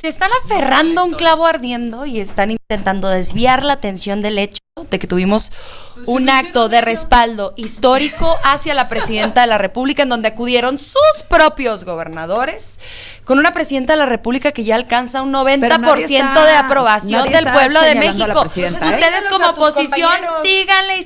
Se están aferrando a un clavo ardiendo y están intentando desviar la atención del hecho de que tuvimos un acto de respaldo histórico hacia la presidenta de la República, en donde acudieron sus propios gobernadores, con una presidenta de la República que ya alcanza un 90% de aprobación del pueblo de México. Ustedes como oposición, síganle.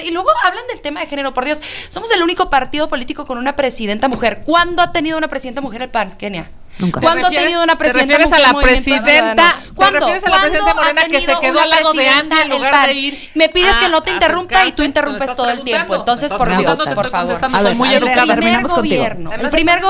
Y luego hablan del tema de género. Por Dios, somos el único partido político con una presidenta mujer. ¿Cuándo ha tenido una presidenta mujer el PAN, Kenia? Nunca. ¿Cuándo ha tenido una presidenta mujer? ¿Te refieres a la presidenta? ¿Cuándo? ¿Te refieres a la presidenta Morena que se quedó al lado de Andy en lugar de ir? Me pides que no te interrumpa y tú interrumpes todo el tiempo. Entonces, por Dios, por favor. Soy muy educada. El primer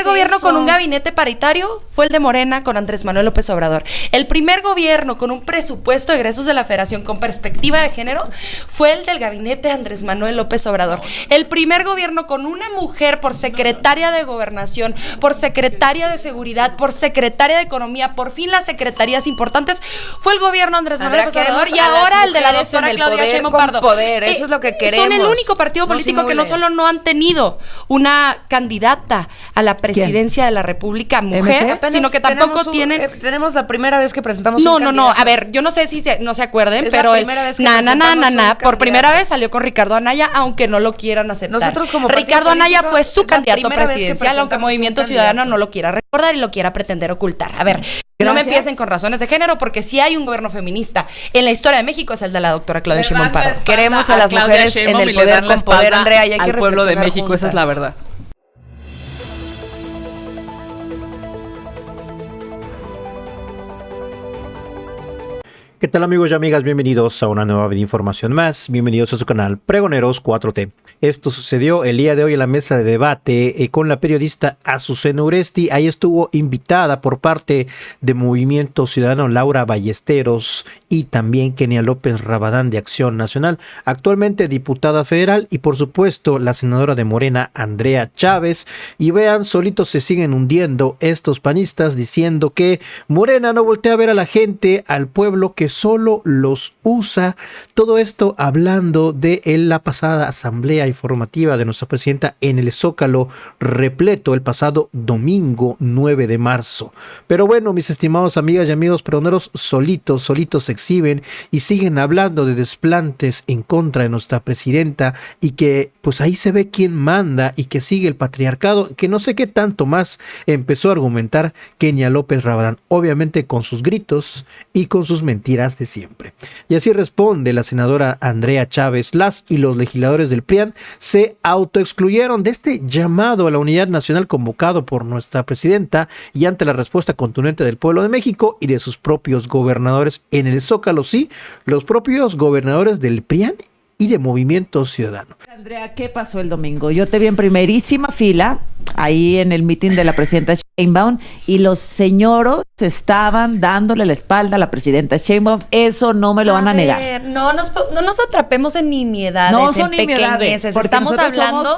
gobierno con un gabinete paritario fue el de Morena con Andrés Manuel López Obrador. El primer gobierno con un presupuesto de egresos de la Federación con perspectiva de género fue el del gabinete de Andrés Manuel López Obrador. El primer gobierno con una mujer por secretaria de Gobernación, por secretaria de Seguridad, por secretaria de Economía, por fin las secretarías importantes, fue el gobierno Andrés Manuel López Obrador y ahora el de la doctora Claudia Sheinbaum Pardo. Eso es lo que queremos. Son el único partido político que no solo no han tenido una candidata a la presidencia de la República mujer, sino que tampoco tienen... Tenemos la primera vez que presentamos No, a ver, yo no sé si no se acuerden, pero por primera vez salió con Ricardo Anaya, aunque no lo quieran aceptar. Nosotros como Ricardo Anaya fue su candidato presidencial, aunque Movimiento Ciudadano no lo quiera recordar y lo quiera pretender ocultar. A ver, no me empiecen con razones de género, porque si hay un gobierno feminista en la historia de México es el de la doctora Claudia Sheinbaum Pardo. Queremos a las mujeres en el poder con poder, Andrea, y hay que al pueblo de México, juntas. esa es la verdad. ¿Qué tal, amigos y amigas? Bienvenidos a una nueva información más. Bienvenidos a su canal Pregoneros 4T. Esto sucedió el día de hoy en la mesa de debate con la periodista Azucena Uresti. Ahí estuvo invitada por parte de Movimiento Ciudadano Laura Ballesteros y también Kenia López Rabadán de Acción Nacional, actualmente diputada federal, y por supuesto la senadora de Morena Andrea Chávez. Y vean, solitos se siguen hundiendo estos panistas diciendo que Morena no voltea a ver a la gente, al pueblo, que solo los usa. Todo esto hablando de la pasada asamblea informativa de nuestra presidenta en el Zócalo repleto el pasado domingo 9 de marzo. Pero bueno, mis estimados amigas y amigos pregoneros, solitos se exhiben y siguen hablando de desplantes en contra de nuestra presidenta, y que pues ahí se ve quién manda y que sigue el patriarcado, que no sé qué tanto más empezó a argumentar Kenia López Rabadán, obviamente con sus gritos y con sus mentiras de siempre. Y así responde la senadora Andrea Chávez. Las y los legisladores del PRIAN se autoexcluyeron de este llamado a la unidad nacional convocado por nuestra presidenta, y ante la respuesta contundente del pueblo de México y de sus propios gobernadores en el Zócalo, sí, los propios gobernadores del PRIAN y de Movimiento Ciudadano. Andrea, ¿qué pasó el domingo? Yo te vi en primerísima fila ahí en el meeting de la presidenta Sheinbaum, y los señoros estaban dándole la espalda a la presidenta Sheinbaum. Eso no me lo van a negar. No nos atrapemos en nimiedades, en pequeñeces. Estamos hablando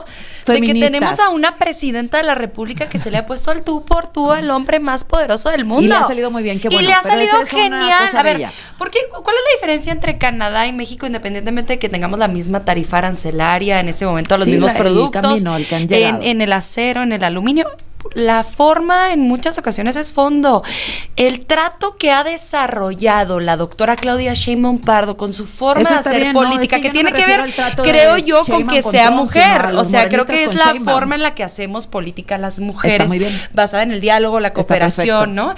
de que tenemos a una presidenta de la República que se le ha puesto al tú por tú al hombre más poderoso del mundo. Y le ha salido muy bien, qué bueno. Y le ha salido genial. A ver, bella. ¿cuál es la diferencia entre Canadá y México, independientemente de que tengamos la misma tarifa arancelaria en ese momento, los mismos productos, en el acero, en el aluminio? La forma en muchas ocasiones es fondo. El trato que ha desarrollado la doctora Claudia Sheinbaum Pardo con su forma de hacer bien, política, que tiene que ver, creo yo, con que sea mujer. O sea, creo que es la forma en la que hacemos política las mujeres, basada en el diálogo, la cooperación, ¿no?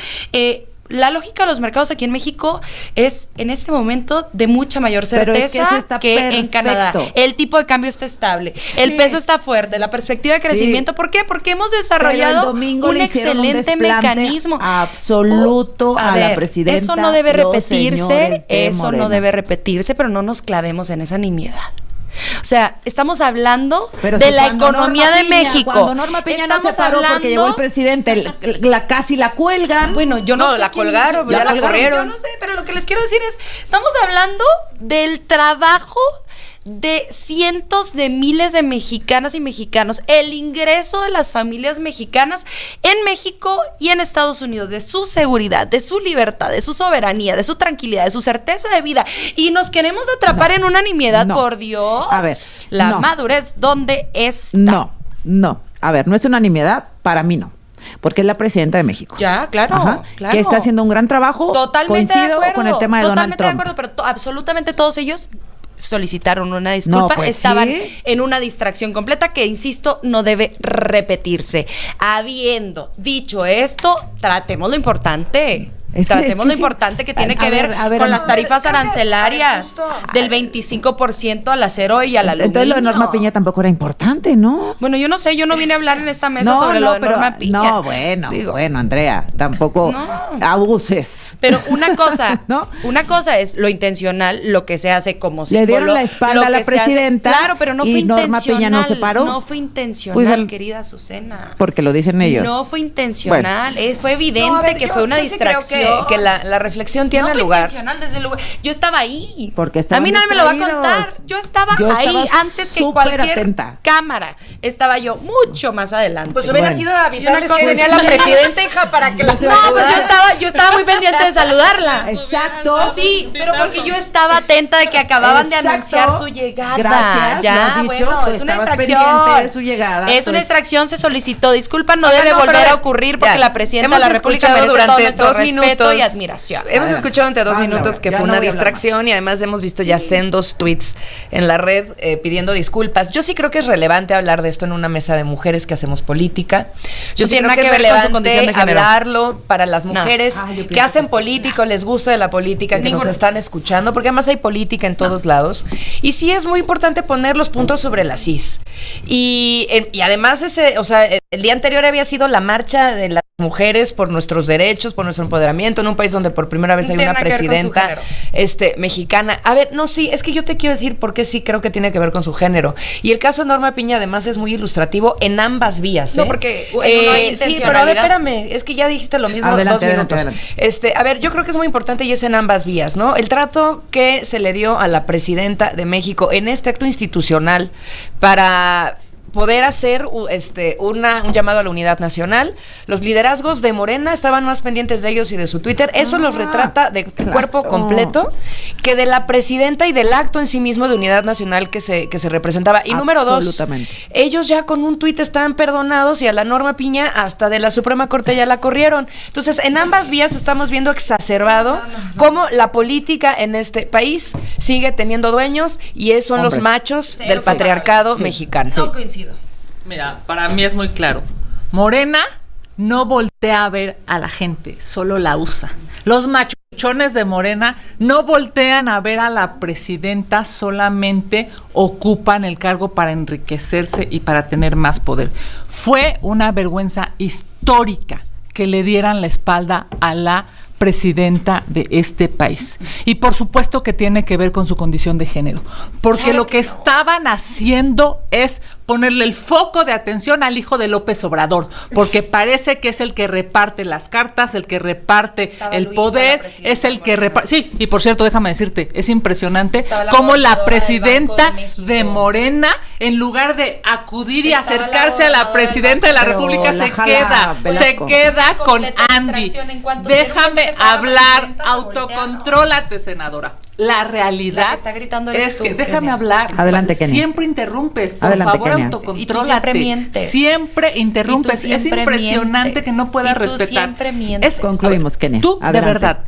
La lógica de los mercados aquí en México es en este momento de mucha mayor certeza que en Canadá. El tipo de cambio está estable, el peso está fuerte, la perspectiva de crecimiento. ¿Por qué? Porque hemos desarrollado un excelente mecanismo absoluto a la presidenta. Eso no debe repetirse, pero no nos clavemos en esa nimiedad. O sea, estamos hablando de la economía de México. Cuando Norma Piña no se paró porque llegó el presidente, casi la cuelgan. Bueno, yo no sé la colgaron, ya la corrieron. Yo no sé, pero lo que les quiero decir es, estamos hablando del trabajo de cientos de miles de mexicanas y mexicanos, el ingreso de las familias mexicanas en México y en Estados Unidos, de su seguridad, de su libertad, de su soberanía, de su tranquilidad, de su certeza de vida, y nos queremos atrapar en una nimiedad. Por Dios. A ver, la madurez, ¿dónde está? No, a ver, no es una nimiedad, para mí no. porque es la presidenta de México. Ya, claro, claro. Que está haciendo un gran trabajo. Totalmente Coincido de acuerdo, con el tema de Donald Trump. Totalmente de acuerdo, pero absolutamente todos ellos solicitaron una disculpa, pues estaban sí. en una distracción completa que, insisto, no debe repetirse. Habiendo dicho esto, tratemos lo importante. Tratemos lo importante que tiene que ver con las tarifas arancelarias del 25% al acero y al aluminio. Entonces lo de Norma Piña tampoco era importante, ¿no? Bueno, yo no sé, yo no vine a hablar en esta mesa sobre lo de Norma Piña. No, bueno, Andrea, tampoco abuses. Pero una cosa, ¿no? Una cosa es lo intencional, lo que se hace como símbolo. Le dieron la espalda a la presidenta. Claro, pero no fue intencional. Norma Piña no se paró. No fue intencional, querida Azucena. Porque lo dicen ellos. No fue intencional. Fue evidente que fue una distracción. Que la reflexión tiene lugar. Intencional, desde luego. Yo estaba ahí. Porque a mí nadie me lo va a contar. Yo estaba ahí antes que cualquier cámara. Estaba yo mucho más adelante. Pues hubiera sido avisarles que venía la presidenta, hija, para que los No, pues yo estaba muy pendiente de saludarla. Exacto. Sí, pero porque yo estaba atenta de que acababan de anunciar su llegada. Gracias. Ya, dicho, bueno, pues es una pendiente distracción. de su llegada. Es una distracción, se solicitó disculpa, no debe no, volver pero a ocurrir porque la presidenta de la República escuchado merece todo durante nuestro 2 respeto minutos y admiración. Hemos escuchado durante 2 minutos que ya fue no una voy a hablar distracción y además hemos visto ya sendos tweets en la red pidiendo disculpas. Yo sí creo que es relevante hablar de esto en una mesa de mujeres que hacemos política. Yo sí creo que es relevante hablarlo para las mujeres que hacen política, les gusta de la política, que nos están escuchando, porque además hay política en todos lados. Y sí es muy importante poner los puntos sobre las is. Y además el día anterior había sido la marcha de las mujeres por nuestros derechos, por nuestro empoderamiento, en un país donde por primera vez hay una presidenta mexicana. A ver, no, sí, es que yo te quiero decir por qué sí creo que tiene que ver con su género. Y el caso de Norma Piña además es muy ilustrativo en ambas vías. No, porque sí, pero a ver, espérame, es que ya dijiste lo mismo. Adelante, 2 minutos. adelante. A ver, yo creo que es muy importante y es en ambas vías, ¿no? El trato que se le dio a la presidenta de México en este acto institucional para poder hacer un llamado a la unidad nacional. Los liderazgos de Morena estaban más pendientes de ellos y de su Twitter. Eso los retrata de cuerpo completo que de la presidenta y del acto en sí mismo de unidad nacional que se representaba. Y número 2, ellos ya con un tuit estaban perdonados y a la Norma Piña hasta de la Suprema Corte ya la corrieron. Entonces, en ambas vías estamos viendo exacerbado cómo la política en este país sigue teniendo dueños y son los machos del patriarcado mexicano. No coincido. Mira, para mí es muy claro. Morena no voltea a ver a la gente, solo la usa. Los machuchones de Morena no voltean a ver a la presidenta, solamente ocupan el cargo para enriquecerse y para tener más poder. Fue una vergüenza histórica que le dieran la espalda a la presidenta de este país. Y por supuesto que tiene que ver con su condición de género, porque lo que estaban haciendo es ponerle el foco de atención al hijo de López Obrador, porque parece que es el que reparte las cartas, el que reparte el poder, es el que reparte. Sí, y por cierto, déjame decirte, es impresionante cómo la presidenta de Morena, en lugar de acudir y acercarse a la presidenta de la República, se queda con Andy. Déjame hablar, autocontrólate, senadora. La realidad está gritando es que, déjame hablar. Adelante, Kenia. Siempre interrumpes, por Adelante, favor, Kenia. autocontrólate. Siempre interrumpes. Es impresionante que no puedas respetar. Siempre mientes. Concluimos, Kenia. Tú, adelante. de verdad,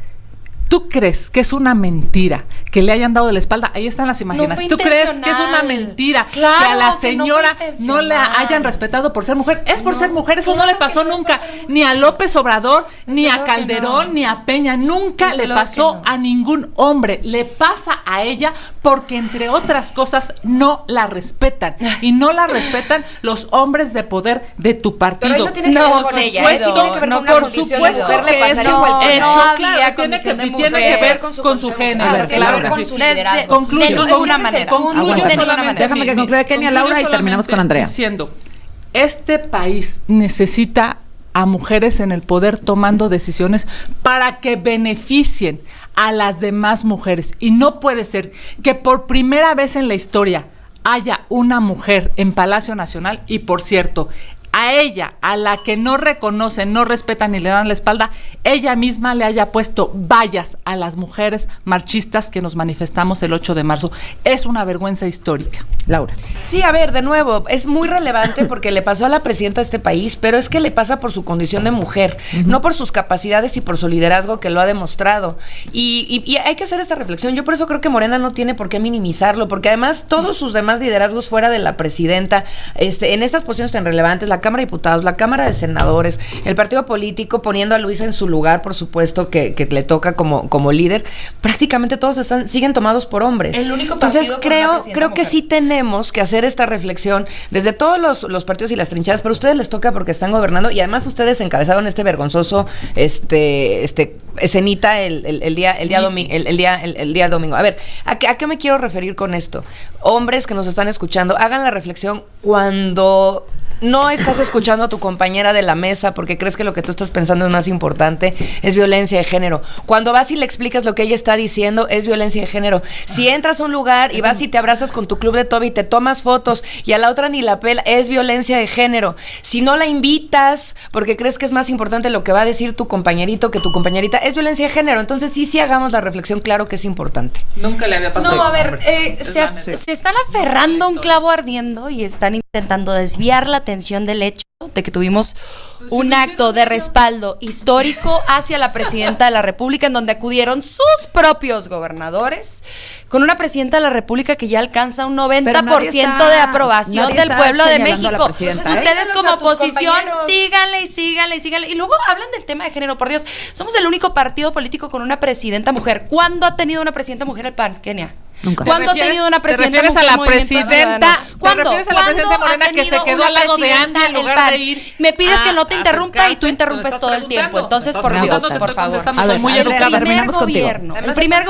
¿tú crees que es una mentira que le hayan dado de la espalda? Ahí están las imágenes. ¿Tú crees que es una mentira que a la señora no la hayan respetado por ser mujer? Es por ser mujer, eso no le pasó nunca. Ni a López Obrador, ni a Calderón, ni a Peña. Nunca le pasó a ningún hombre. Le pasa a ella porque, entre otras cosas, no la respetan. Y no la respetan los hombres de poder de tu partido. Pero no tiene que ver con ella. Por supuesto que es hecho, tiene que ver con su género, claro que sí. Concluyo de ninguna manera. Déjame que concluya Kenia, Laura, y terminamos con Andrea. Diciendo, este país necesita a mujeres en el poder tomando decisiones para que beneficien a las demás mujeres. Y no puede ser que por primera vez en la historia haya una mujer en Palacio Nacional, y por cierto, a ella, a la que no reconocen, no respetan ni le dan la espalda, ella misma le haya puesto vallas a las mujeres marchistas que nos manifestamos el 8 de marzo. Es una vergüenza histórica. Laura. Sí, a ver, de nuevo, es muy relevante porque le pasó a la presidenta de este país, pero es que le pasa por su condición de mujer, no por sus capacidades y por su liderazgo que lo ha demostrado. Y hay que hacer esta reflexión. Yo por eso creo que Morena no tiene por qué minimizarlo, porque además todos sus demás liderazgos fuera de la presidenta, en estas posiciones tan relevantes, la Cámara de Diputados, la Cámara de Senadores, el partido político poniendo a Luisa en su lugar, por supuesto, que le toca como líder, prácticamente todos siguen tomados por hombres. El único Entonces creo que mujer. sí tenemos que hacer esta reflexión desde todos los partidos y las trinchadas, pero a ustedes les toca porque están gobernando y además ustedes encabezaron este vergonzoso escenita el día domingo. A ver, ¿a qué me quiero referir con esto? Hombres que nos están escuchando, hagan la reflexión cuando no estás escuchando a tu compañera de la mesa porque crees que lo que tú estás pensando es más importante, es violencia de género. Cuando vas y le explicas lo que ella está diciendo, es violencia de género. Si entras a un lugar y vas y te abrazas con tu club de Toby y te tomas fotos y a la otra ni la pela, es violencia de género. Si no la invitas porque crees que es más importante lo que va a decir tu compañerito que tu compañerita, es violencia de género. Entonces sí hagamos la reflexión, claro que es importante. Nunca le había pasado. No, a ver, se están aferrando a un clavo ardiendo y están intentando desviar la atención del hecho de que tuvimos un acto de respaldo histórico hacia la presidenta de la República, en donde acudieron sus propios gobernadores, con una presidenta de la República que ya alcanza un 90% de aprobación del pueblo de México. Ustedes como oposición, síganle. Y luego hablan del tema de género. Por Dios, somos el único partido político con una presidenta mujer. ¿Cuándo ha tenido una presidenta mujer el PAN, Kenia? Nunca. ¿Cuándo ha tenido una presidenta mujer? ¿Te refieres a la presidenta? ¿Cuándo? ¿Te refieres a la presidenta Morena que se quedó al lado de Andy en lugar de ir? Me pides que no te interrumpa y tú interrumpes todo el tiempo. Entonces, por Dios, por favor. Soy muy educada. El primer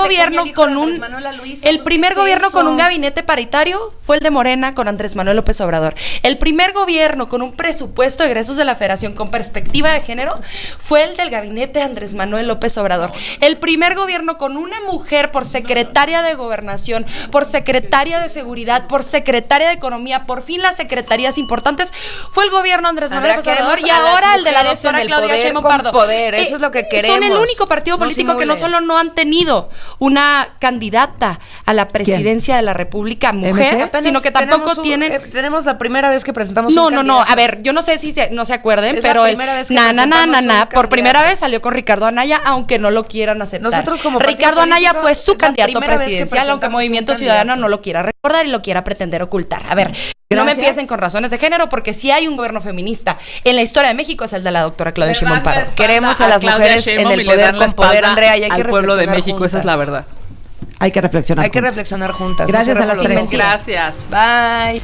gobierno con un gabinete paritario fue el de Morena con Andrés Manuel López Obrador. El primer gobierno con un presupuesto de egresos de la Federación con perspectiva de género fue el del gabinete de Andrés Manuel López Obrador. El primer gobierno con una mujer por secretaria de Gobernación, por secretaria de Seguridad, por secretaria de Economía, por fin las secretarías importantes, fue el gobierno de Andrés Manuel López Obrador y ahora el de la doctora Claudia Sheinbaum Pardo. Eso es lo que queremos. Son el único partido político que no solo no han tenido una candidata a la presidencia de la República mujer, sino que tampoco tienen... Tenemos la primera vez que presentamos No, a ver, yo no sé si no se acuerden, pero por primera vez salió con Ricardo Anaya, aunque no lo quieran aceptar. Nosotros como Ricardo Anaya fue su candidato presidencial, aunque Movimiento Ciudadano no lo quiera recordar y lo quiera pretender ocultar. A ver, no me empiecen con razones de género, porque si hay un gobierno feminista en la historia de México es el de la doctora Claudia Sheinbaum Pardo. Queremos a las mujeres en el poder con poder, Andrea, y hay que al pueblo de México, juntas. esa es la verdad. Hay que reflexionar. Hay que reflexionar juntas. Gracias a las tres. Gracias. Bye.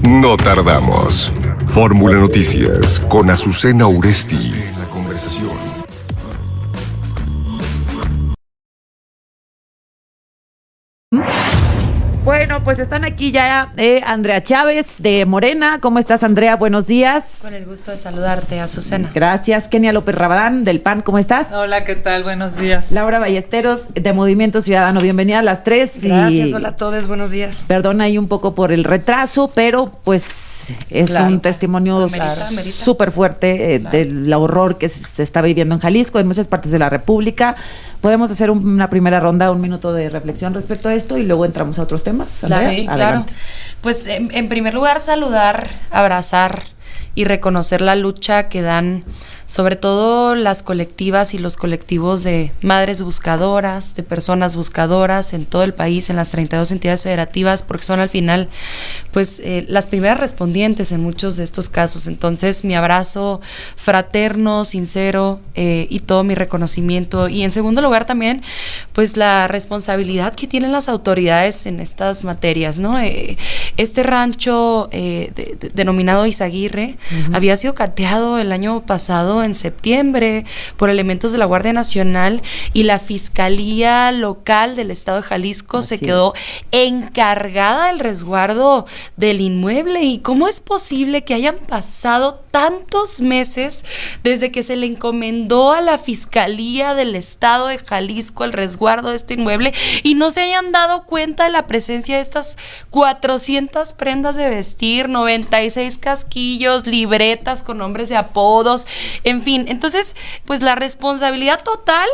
No tardamos. Fórmula Noticias con Azucena Uresti. En la conversación. Bueno, pues están aquí ya Andrea Chávez de Morena. ¿Cómo estás, Andrea? Buenos días. Con el gusto de saludarte, Azucena. Gracias. Kenia López Rabadán del PAN, ¿cómo estás? Hola, ¿qué tal? Buenos días. Laura Ballesteros de Movimiento Ciudadano. Bienvenida a las tres. Gracias, hola a todos, buenos días. Perdona ahí un poco por el retraso, pero pues es un testimonio súper fuerte del horror que se está viviendo en Jalisco, en muchas partes de la República. Podemos hacer una primera ronda, un minuto de reflexión respecto a esto y luego entramos a otros temas. Andrea, sí, claro. Pues en primer lugar saludar, abrazar y reconocer la lucha que dan sobre todo las colectivas y los colectivos de madres buscadoras, de personas buscadoras en todo el país, en las 32 entidades federativas, porque son al final pues las primeras respondientes en muchos de estos casos. Entonces mi abrazo fraterno, sincero y todo mi reconocimiento. Y en segundo lugar también pues la responsabilidad que tienen las autoridades en estas materias, ¿no? Este rancho denominado Izaguirre había sido cateado el año pasado tomado en septiembre por elementos de la Guardia Nacional, y la Fiscalía Local del Estado de Jalisco se quedó encargada del resguardo del inmueble. ¿Y cómo es posible que hayan pasado tantos meses desde que se le encomendó a la Fiscalía del Estado de Jalisco el resguardo de este inmueble y no se hayan dado cuenta de la presencia de estas 400 prendas de vestir, 96 casquillos, libretas con nombres de apodos, en fin? Entonces, pues la responsabilidad total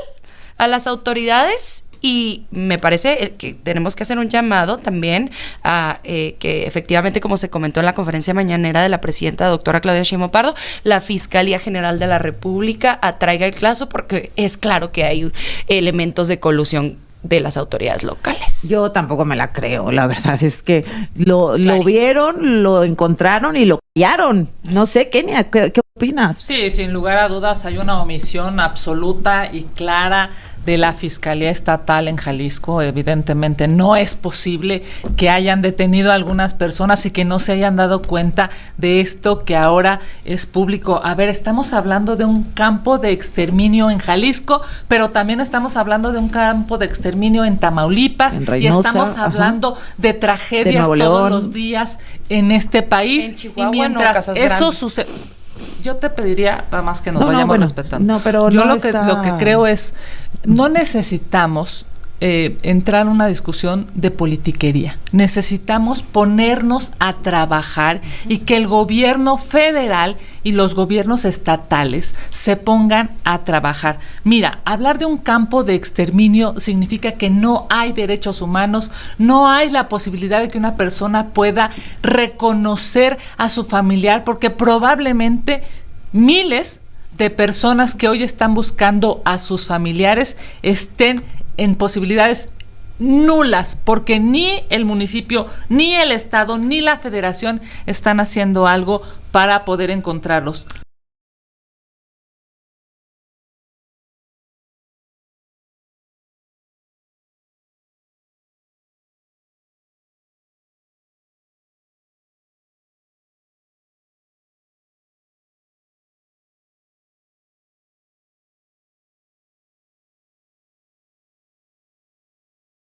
a las autoridades. Y me parece que tenemos que hacer un llamado también a que efectivamente, como se comentó en la conferencia mañanera de la presidenta doctora Claudia Sheinbaum Pardo, la Fiscalía General de la República atraiga el caso, porque es claro que hay elementos de colusión de las autoridades locales. Yo tampoco me la creo, la verdad es que lo vieron, lo encontraron y lo callaron. No sé, Kenia, ¿qué opinas? Sí, sin lugar a dudas hay una omisión absoluta y clara de la Fiscalía Estatal en Jalisco. Evidentemente no es posible que hayan detenido a algunas personas y que no se hayan dado cuenta de esto que ahora es público. A ver, estamos hablando de un campo de exterminio en Jalisco, pero también estamos hablando de un campo de exterminio en Tamaulipas, en Reynosa, y estamos hablando de tragedias de todos los días en este país. En Chihuahua, y mientras eso sucede, yo te pediría nada más que nos vayamos respetando. Pero yo lo que creo es, no necesitamos entrar en una discusión de politiquería. Necesitamos ponernos a trabajar y que el gobierno federal y los gobiernos estatales se pongan a trabajar. Mira, hablar de un campo de exterminio significa que no hay derechos humanos, no hay la posibilidad de que una persona pueda reconocer a su familiar, porque probablemente miles de personas que hoy están buscando a sus familiares estén en posibilidades nulas, porque ni el municipio, ni el estado, ni la federación están haciendo algo para poder encontrarlos.